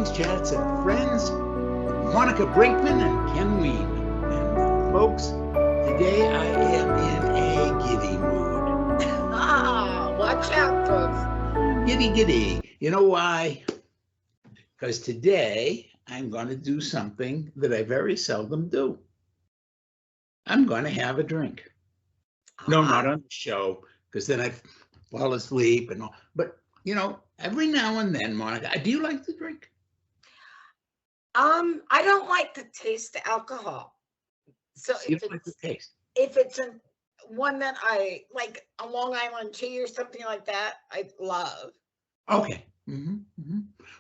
Drinks, Chats, and Friends, Monica Brinkman and Ken Ween. And folks, today I am in a giddy mood. Watch out, folks. Giddy. You know why? Because today I'm going to do something that I very seldom do. I'm going to have a drink. No, not on the show, because then I fall asleep and all. But, you know, every now and then, Monica, do you like to drink? I don't like to taste the alcohol. So You don't like the taste. if it's one that I like, a Long Island tea or something like that, I love. Okay.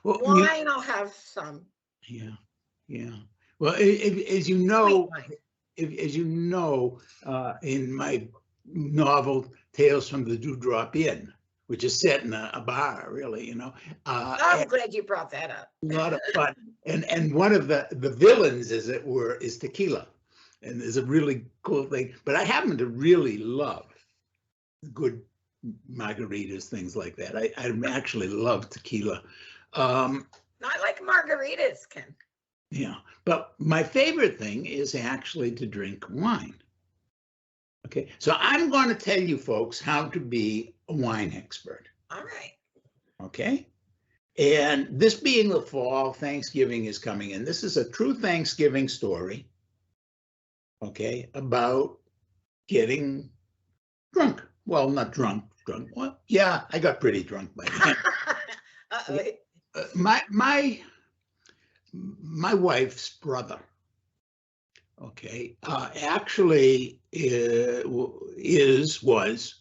Well, Wine, I'll have some. Yeah. Well, as you know, in my novel Tales from the Dewdrop Inn, which is set in a bar, really, you know. I'm glad you brought that up. A lot of fun, and one of the villains, as it were, is tequila, and there's a really cool thing. But I happen to really love good margaritas, things like that. I actually love tequila. I like margaritas, Ken. Yeah, but my favorite thing is actually to drink wine. Okay, so I'm going to tell you folks how to be a wine expert. All right. Okay, and this being the fall, Thanksgiving is coming in. This is a true Thanksgiving story, okay, about getting drunk. Well, not drunk. Well, yeah, I got pretty drunk by then. My wife's brother, okay, actually was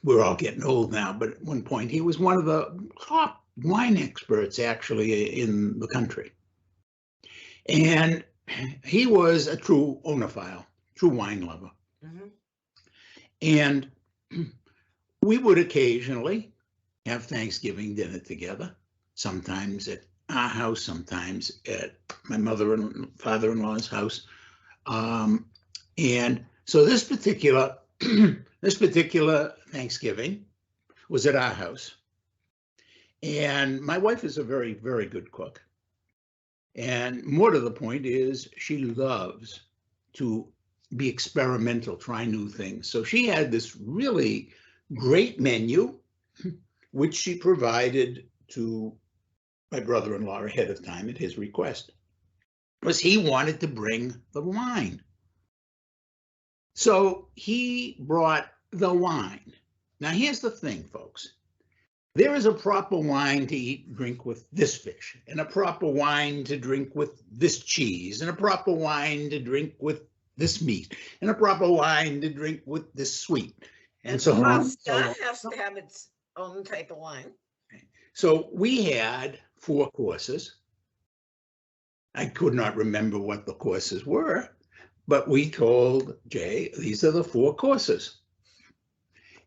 we're all getting old now, but at one point he was one of the top wine experts actually in the country, and he was a true oenophile, true wine lover. And we would occasionally have Thanksgiving dinner together, sometimes at our house, sometimes at my mother and father-in-law's house. And so this particular Thanksgiving was at our house. And my wife is a very, very good cook. And more to the point is she loves to be experimental, try new things. So she had this really great menu, which she provided to my brother-in-law ahead of time at his request, was he wanted to bring the wine. So he brought the wine. Now here's the thing, folks. There is a proper wine to drink with this fish, and a proper wine to drink with this cheese, and a proper wine to drink with this meat, and a proper wine to drink with this sweet, and so on. Pasta has to have its own type of wine. So we had 4 courses. I could not remember what the courses were, but we told Jay, these are the 4 courses.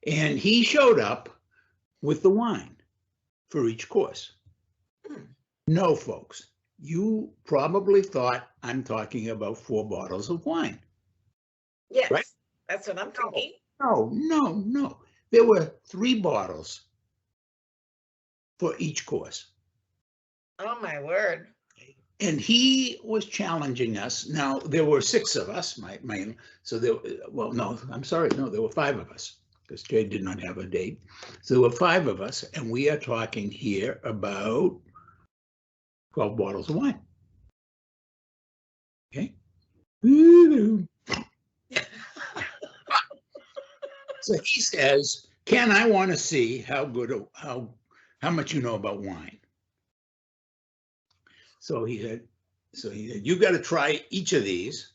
And he showed up with the wine for each course. No, folks, you probably thought I'm talking about 4 bottles of wine. Yes, right? That's what I'm thinking. No. There were 3 bottles for each course. Oh, my word. And he was challenging us. Now, there were 6 of us, so there, well, no, I'm sorry, no, there were 5 of us, because Jay did not have a date. So there were 5 of us, and we are talking here about 12 bottles of wine. Okay? So he says, Ken, I want to see how much you know about wine. So he said, you got to try each of these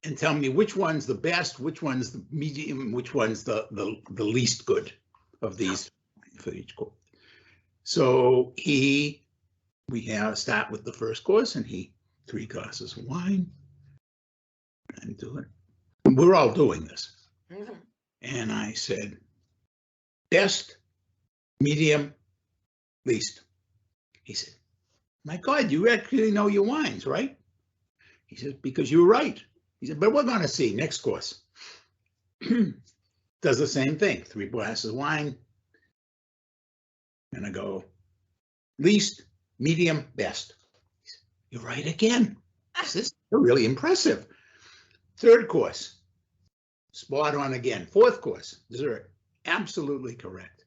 and tell me which one's the best, which one's the medium, which one's the least good of these for each course. So we start with the first course, and 3 glasses of wine, and do it. We're all doing this. And I said, best, medium, least. He said, my God, you actually know your wines, right? He said, because you're right. He said, but we're going to see next course. Does the same thing, 3 glasses of wine. And I go, least, medium, best. You're right again. This is really impressive. Third course, spot on again. Fourth course, dessert, absolutely correct.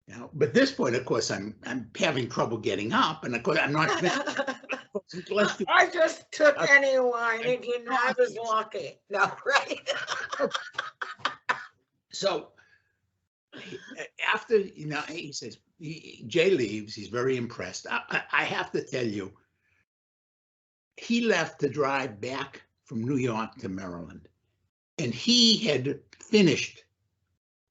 Now, but this point, of course, I'm having trouble getting up, and of course, I'm not. I just took any wine again. I was lucky. No, right? So after, he says, Jay leaves, he's very impressed. I have to tell you, he left to drive back from New York to Maryland, and he had finished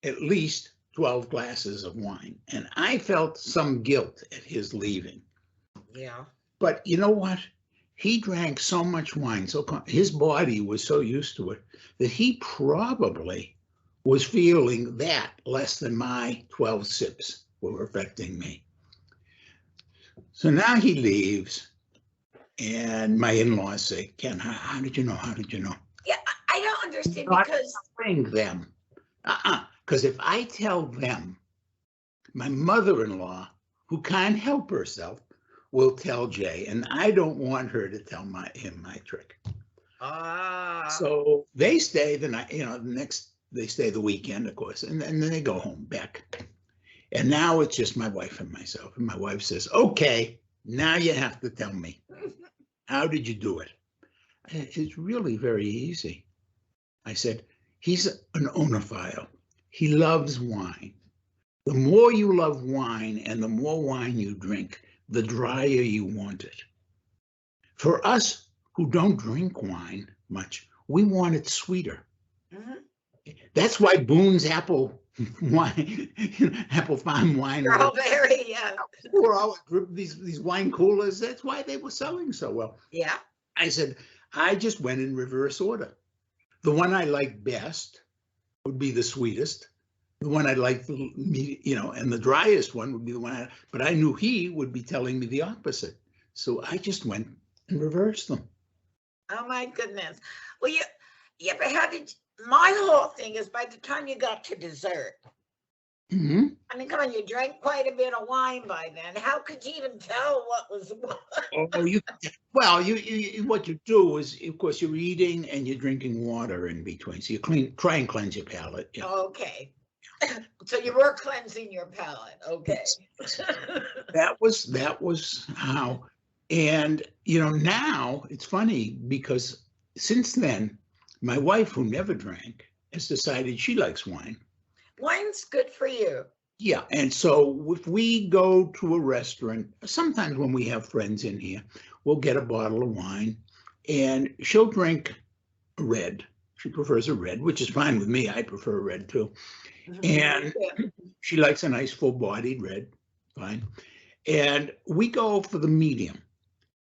at least 12 glasses of wine, and I felt some guilt at his leaving. Yeah. But you know what? He drank so much wine, his body was so used to it that he probably was feeling that less than my 12 sips were affecting me. So now he leaves, and my in-laws say, Ken, how did you know? How did you know? Yeah, I don't understand Not because telling them. Because if I tell them, my mother-in-law, who can't help herself, will tell Jay, and I don't want her to tell him my trick. So they stay the night, they stay the weekend, of course, and then they go home back. And now it's just my wife and myself. And my wife says, okay, now you have to tell me. How did you do it? It's really very easy. I said, he's an oenophile. He loves wine. The more you love wine and the more wine you drink, the drier you want it. For us who don't drink wine much, we want it sweeter. Mm-hmm. That's why Boone's apple wine, Apple Farm wine. Strawberry, yeah. Were all these wine coolers. That's why they were selling so well. Yeah. I said, I just went in reverse order. The one I liked best would be the sweetest. The one I liked, and the driest one would be the one but I knew he would be telling me the opposite. So I just went and reversed them. Oh my goodness. Well, yeah, but my whole thing is by the time you got to dessert, mm-hmm. I mean, come on, you drank quite a bit of wine by then. How could you even tell what was what? What you do is, of course, you're eating and you're drinking water in between. So you try and cleanse your palate. Yeah. Okay. So you were cleansing your palate. Okay. That was how. And, now it's funny because since then, my wife, who never drank, has decided she likes wine. Wine's good for you. Yeah. And so if we go to a restaurant, sometimes when we have friends in here, we'll get a bottle of wine and she'll drink a red. She prefers a red, which is fine with me. I prefer a red too. And she likes a nice full-bodied red, fine. And we go for the medium.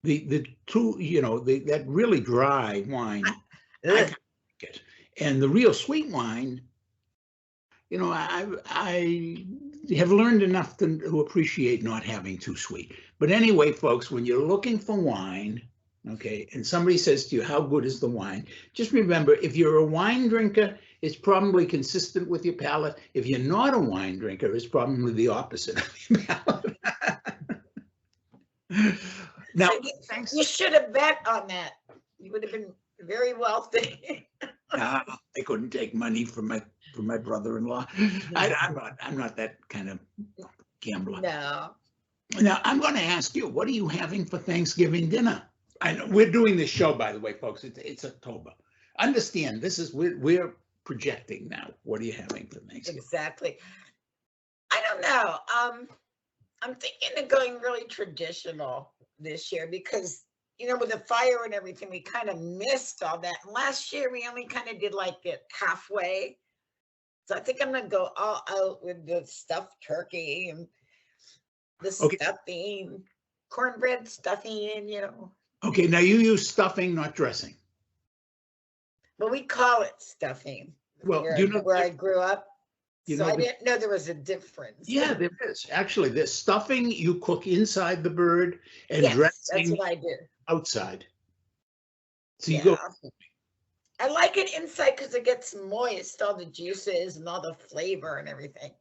The two, that really dry wine, I like it. And the real sweet wine, I have learned enough to appreciate not having too sweet. But anyway, folks, when you're looking for wine, okay, and somebody says to you, how good is the wine? Just remember, if you're a wine drinker, it's probably consistent with your palate. If you're not a wine drinker, it's probably the opposite of your palate. Now, thanks. You should have bet on that. You would have been very wealthy. I couldn't take money from my brother-in-law. I'm not that kind of gambler. No. Now I'm going to ask you, what are you having for Thanksgiving dinner? I know we're doing this show, by the way, folks. It's October. Understand, we're projecting now. What are you having for Thanksgiving? Exactly. I don't know. I'm thinking of going really traditional this year because, with the fire and everything, we kind of missed all that. And last year, we only kind of did like it halfway. So I think I'm going to go all out with the stuffed turkey and the stuffing, cornbread stuffing, Okay, now you use stuffing, not dressing. Well, we call it stuffing. Well, where I grew up. So I didn't know there was a difference. Yeah, there is. Actually, the stuffing you cook inside the bird and dressing that's what I do. Outside. So you go. I like it inside because it gets moist, all the juices and all the flavor and everything.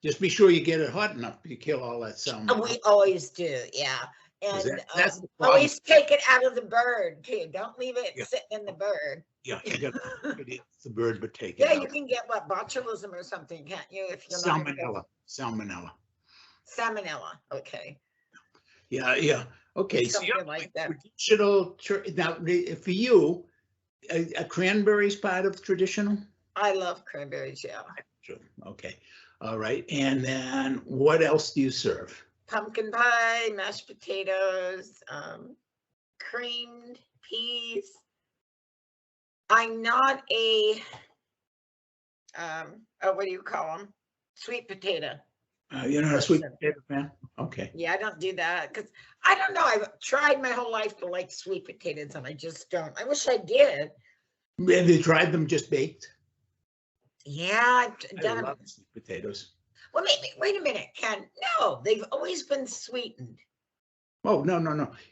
Just be sure you get it hot enough to kill all that salmonella. We always do, yeah. 'Cause And that's the problem. always take it out of the bird too. Don't leave it Yeah. sitting in the bird. Yeah, you got it's the bird, but take it Yeah, out. you can get what, botulism or something, can't you? If you're not Salmonella. Salmonella, okay. Yeah. Okay, so you're Something like that. traditional. Now, for you, a cranberry's part of traditional? I love cranberries, yeah. Sure. Okay, all right. And then what else do you serve? Pumpkin pie, mashed potatoes, creamed peas. I'm not a, what do you call them? Sweet potato. You're not a sweet Person. potato fan? Okay. Yeah, I don't do that because I don't know. I've tried my whole life to like sweet potatoes and I just don't. I wish I did. Have you tried them just baked? Yeah, I've I done love them. sweet potatoes. Well, maybe, wait a minute, Ken. No, they've always been sweetened. Oh, no.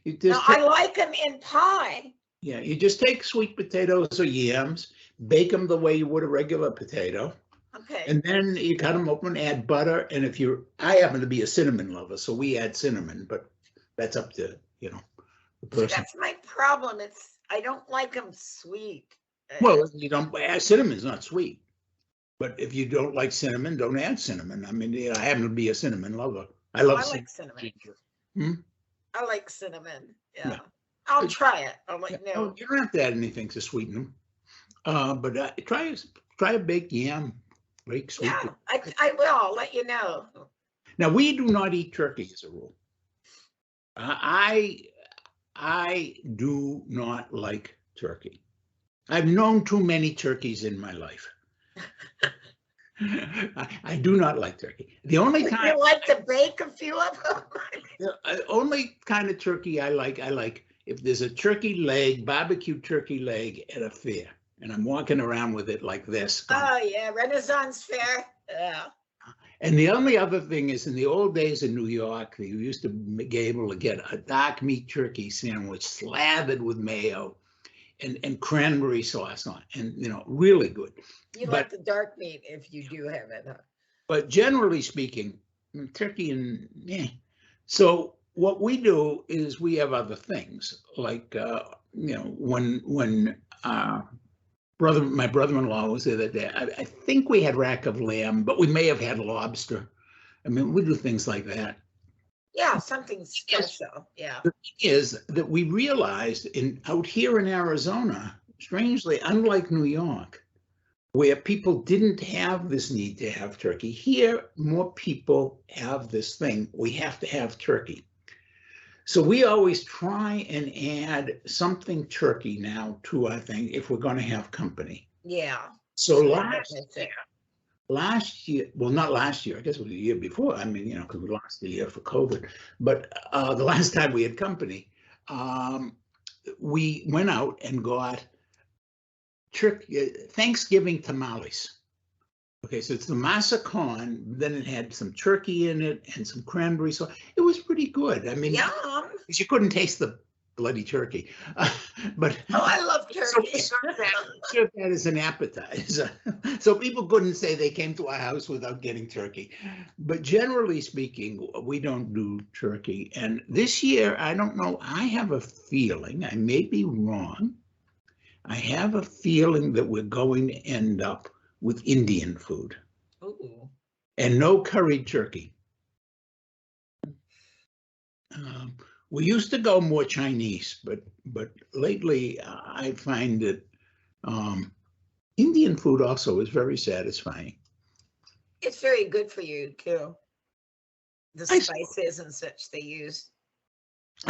You No, just I like them in pie. yeah, you just take sweet potatoes or yams, bake them the way you would a regular potato, Okay. and then you cut them open, add butter, and I happen to be a cinnamon lover, so we add cinnamon, but that's up to, the See, person. that's my problem. I don't like them sweet. Well, you don't, cinnamon's not sweet, but if you don't like cinnamon, don't add cinnamon. I mean, I happen to be a cinnamon lover. I love I like cinnamon. ginger. I like cinnamon. Yeah. Yeah. I'll try it. I'll let you Yeah, know. you don't have to add anything to sweeten them, but try a baked yam, baked sweet. Yeah, I will. I'll let you know. Now, we do not eat turkey as a rule. I do not like turkey. I've known too many turkeys in my life. I do not like turkey. The only Would kind you like to bake a few of them? the only kind of turkey I like if there's a turkey leg, barbecue turkey leg at a fair, and I'm walking around with it like this. Oh yeah, Renaissance Fair. Yeah. And the only other thing is, in the old days in New York, you used to be able to get a dark meat turkey sandwich slathered with mayo and cranberry sauce on it, and really good. You like the dark meat if you do have it, huh? But generally speaking, turkey So what we do is we have other things like when my brother-in-law was there that day. I think we had rack of lamb, but we may have had lobster. I mean, we do things like that. Yeah, something special. Yeah. The thing is that we realized out here in Arizona, strangely, unlike New York, where people didn't have this need to have turkey, here more people have this thing. We have to have turkey. So we always try and add something turkey now to our thing if we're going to have company. Yeah. So last year, well, not last year, I guess it was the year before. I mean, because we lost the year for COVID. But the last time we had company, we went out and got Thanksgiving tamales. Okay, so it's the masa con, then it had some turkey in it and some cranberry sauce. It was pretty good. I mean, Yum. you couldn't taste the bloody turkey, but I love turkey. So we served that as an appetizer. So people couldn't say they came to our house without getting turkey. But generally speaking, we don't do turkey. And this year, I don't know, I have a feeling, I may be wrong, I have a feeling that we're going to end up with Indian food. Ooh. And no curried turkey. We used to go more Chinese, but lately I find that Indian food also is very satisfying. It's very good for you too. The spices and such they use.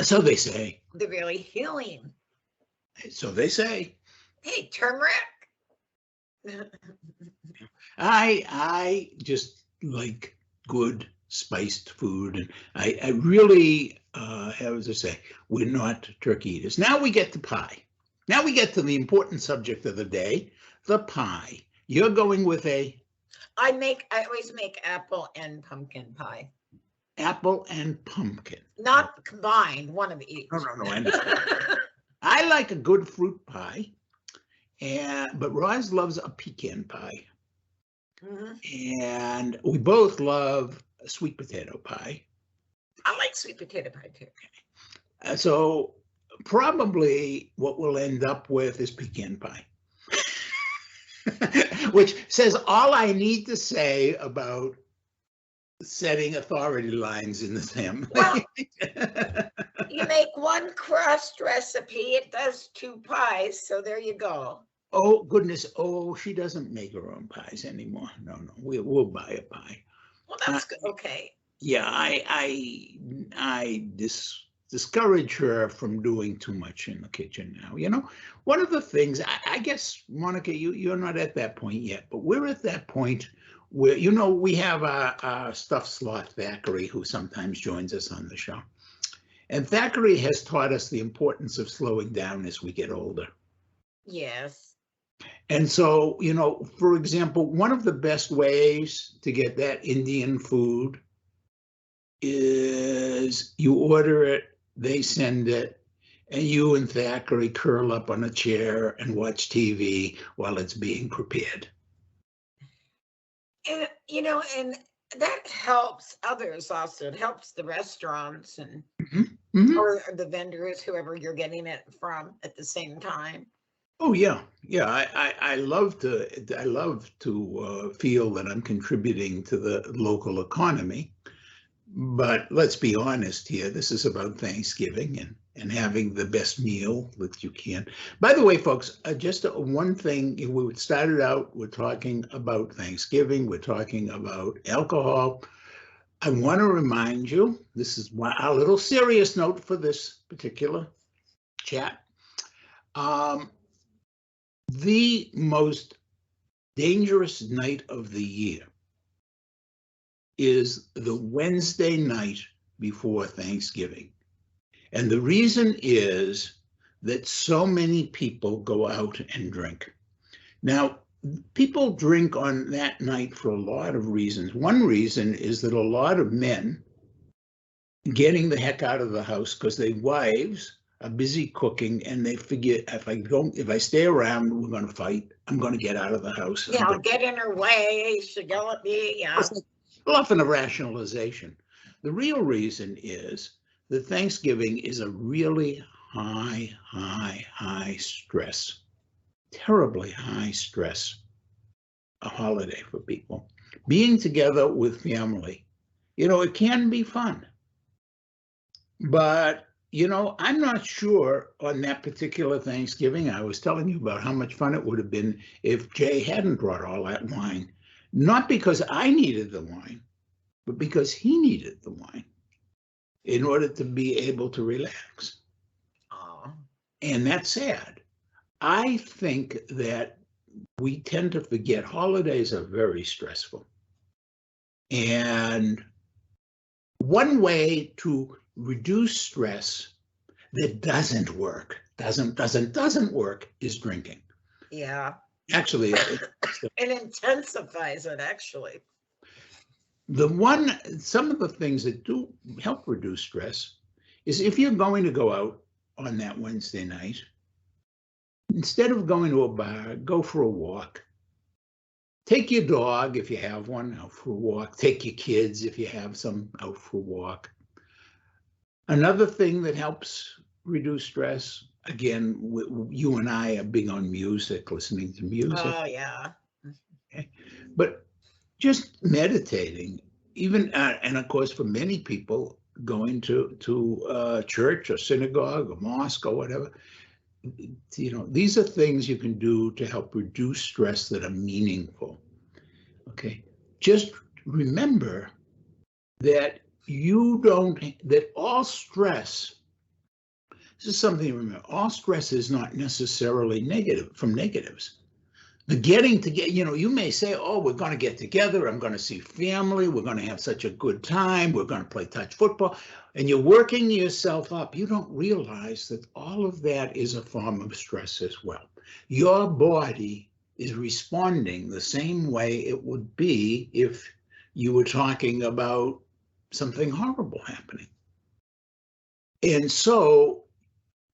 So they say. They're really healing. So they say. Hey, turmeric. I just like good spiced food, and I really how to say, we're not turkey eaters. Now we get to pie. Now we get to the important subject of the day, the pie. You're going with a? I always make apple and pumpkin pie. Apple and pumpkin. Not combined, one of each. No, I understand. I like a good fruit pie, but Roz loves a pecan pie. And we both love sweet potato pie. I like sweet potato pie too. So probably what we'll end up with is pecan pie. Which says all I need to say about setting authority lines in the family. Well, you make one crust recipe, it does 2 pies, so there you go. Oh, goodness. Oh, she doesn't make her own pies anymore. No, we'll buy a pie. Well, that's good. Okay. Yeah, I discourage her from doing too much in the kitchen now. You know, one of the things, I guess, Monica, you're not at that point yet, but we're at that point where, you know, we have our stuffed sloth Thackeray, who sometimes joins us on the show. And Thackeray has taught us the importance of slowing down as we get older. Yes. And so, you know, for example, one of the best ways to get that Indian food is you order it, they send it, and you and Thackeray curl up on a chair and watch TV while it's being prepared. And, you know, and that helps others also. It helps the restaurants and or the vendors, whoever you're getting it from at the same time. Oh yeah, yeah. I love to feel that I'm contributing to the local economy. But let's be honest here. This is about Thanksgiving and having the best meal that you can. By the way, folks, just one thing. We started out, we're talking about Thanksgiving. We're talking about alcohol. I want to remind you, this is a little serious note for this particular chat. The most dangerous night of the year is the Wednesday night before Thanksgiving. And the reason is that so many people go out and drink. Now, people drink on that night for a lot of reasons. One reason is that a lot of men getting the heck out of the house because their wives are busy cooking and they figure if I stay around, we're going to fight. I'm going to get out of the house. Yeah, I'll get in her way. She'll yell at me. Yeah. Often a rationalization. The real reason is that Thanksgiving is a really high stress, terribly high stress, a holiday for people. Being together with family, you know, it can be fun. But, you know, I'm not sure on that particular Thanksgiving. I was telling you about how much fun it would have been if Jay hadn't brought all that wine. Not because I needed the wine, but because he needed the wine in order to be able to relax. And that's sad. I think that we tend to forget holidays are very stressful. And one way to reduce stress that doesn't work is drinking. Yeah. Actually, it intensifies it, actually. Some of the things that do help reduce stress is if you're going to go out on that Wednesday night, instead of going to a bar, go for a walk. Take your dog, if you have one, out for a walk. Take your kids, if you have some, out for a walk. Another thing that helps reduce stress, again, you and I are big on music, listening to music. Oh, yeah. Okay. But just meditating, even, and of course, for many people, going to church or synagogue or mosque or whatever, you know, these are things you can do to help reduce stress that are meaningful. Okay. Just remember that that all stress, this is something to remember, all stress is not necessarily from negatives. The getting together, you know, you may say, oh, we're going to get together. I'm going to see family. We're going to have such a good time. We're going to play touch football. And you're working yourself up. You don't realize that all of that is a form of stress as well. Your body is responding the same way it would be if you were talking about something horrible happening. And so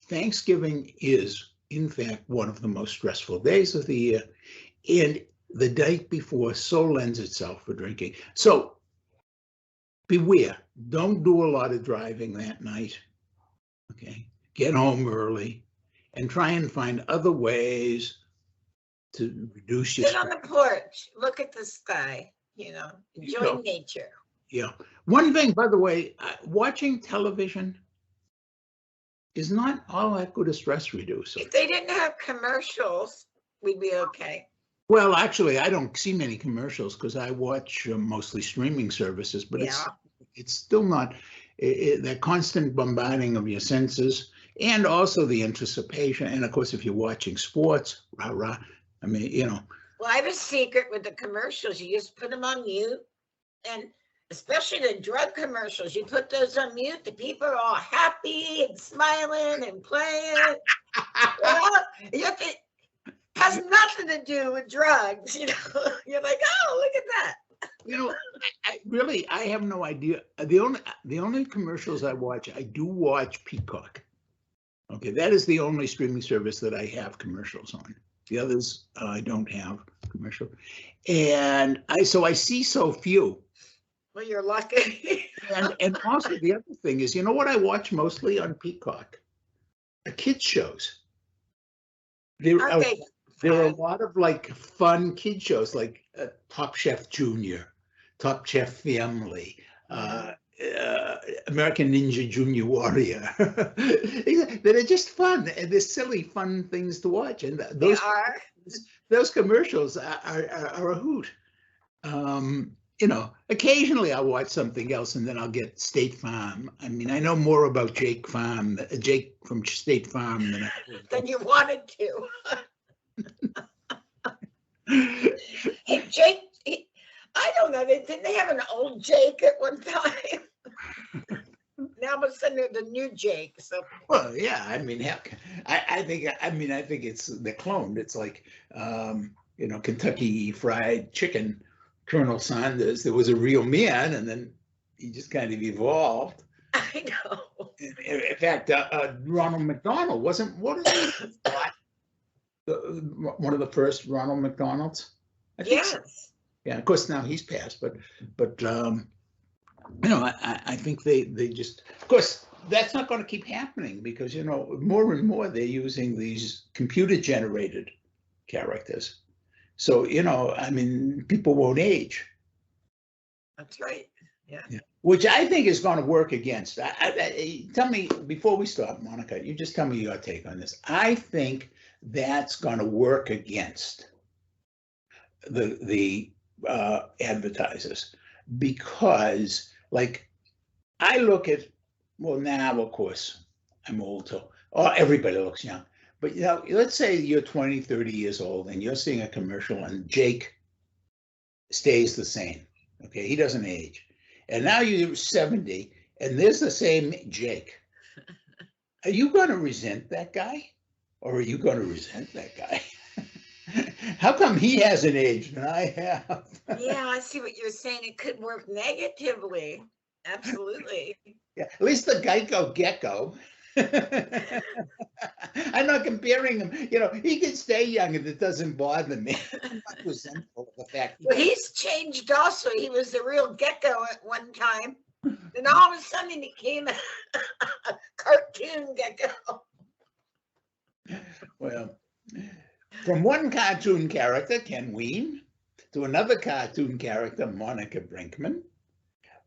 Thanksgiving is, in fact, one of the most stressful days of the year. And the night before so lends itself for drinking. So beware, don't do a lot of driving that night. Okay, get home early and try and find other ways to reduce your Sit on stress. the porch, look at the sky, enjoy know. nature. Yeah. One thing, by the way, watching television is not all that good a stress reducer. If they didn't have commercials, we'd be okay. Well, actually, I don't see many commercials because I watch mostly streaming services, but it's still not that constant bombarding of your senses, and also the anticipation. And of course, if you're watching sports, rah, rah, I mean, Well, I have a secret with the commercials. You just put them on mute, and especially the drug commercials, you put those on mute, the people are all happy and smiling and playing. It has nothing to do with drugs, You're like, oh, look at that. I have no idea. The only commercials I watch, I do watch Peacock. Okay, that is the only streaming service that I have commercials on. The others, I don't have commercial. And I see so few. Well, you're lucky. and also the other thing is, what I watch mostly on Peacock? Kids shows. There are a lot of like fun kid shows, like Top Chef Junior, Top Chef Family, American Ninja Junior Warrior. That are just fun, and they're silly, fun things to watch. And those commercials are a hoot. Occasionally I'll watch something else, and then I'll get State Farm. I mean, I know more about Jake from State Farm than you wanted to. Hey, Jake, I don't know. Didn't they have an old Jake at one time? Now all of a sudden they're the new Jake. So. Well, yeah. I mean, heck, I think it's they're cloned. It's like Kentucky Fried Chicken. Colonel Sanders, there was a real man, and then he just kind of evolved. I know. In fact, Ronald McDonald wasn't one of the first Ronald McDonalds. I think so. Yeah, of course now he's passed, but I think they just, of course, that's not going to keep happening because more and more they're using these computer generated characters. So, people won't age. That's right. Yeah. Which I think is going to work against. Tell me, before we start, Monica, you just tell me your take on this. I think that's going to work against the advertisers because, like, I look at, well, now, of course, I'm old, so everybody looks young. But, let's say you're 20, 30 years old and you're seeing a commercial and Jake stays the same. Okay, he doesn't age. And now you're 70 and there's the same Jake. Are you going to resent that guy? Or are you going to resent that guy? How come he hasn't aged and I have? Yeah, I see what you're saying. It could work negatively. Absolutely. Yeah, at least the Geico Gecko. I'm not comparing him. He can stay young and it doesn't bother me. I'm not resentful of the fact. Well, he's changed also. He was the real gecko at one time. Then all of a sudden he became a cartoon gecko. Well, from one cartoon character, Ken Wein, to another cartoon character, Monica Brinkman,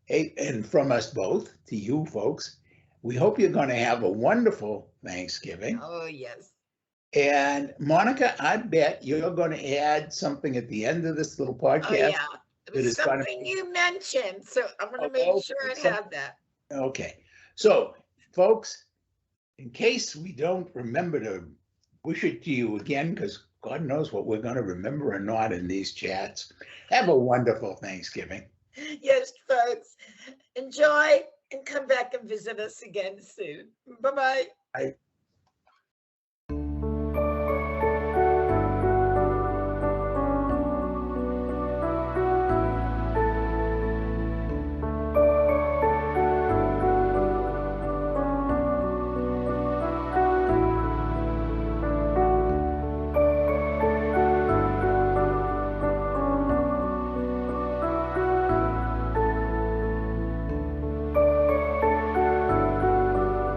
and from us both to you folks, we hope you're going to have a wonderful Thanksgiving. Oh, yes. And Monica, I bet you're going to add something at the end of this little podcast. Oh, yeah. It was something you mentioned, so I'm going to make sure I have that. Okay. So, folks, in case we don't remember to wish it to you again, because God knows what we're going to remember or not in these chats, have a wonderful Thanksgiving. Yes, folks. Enjoy and come back and visit us again soon. Bye-bye. Bye.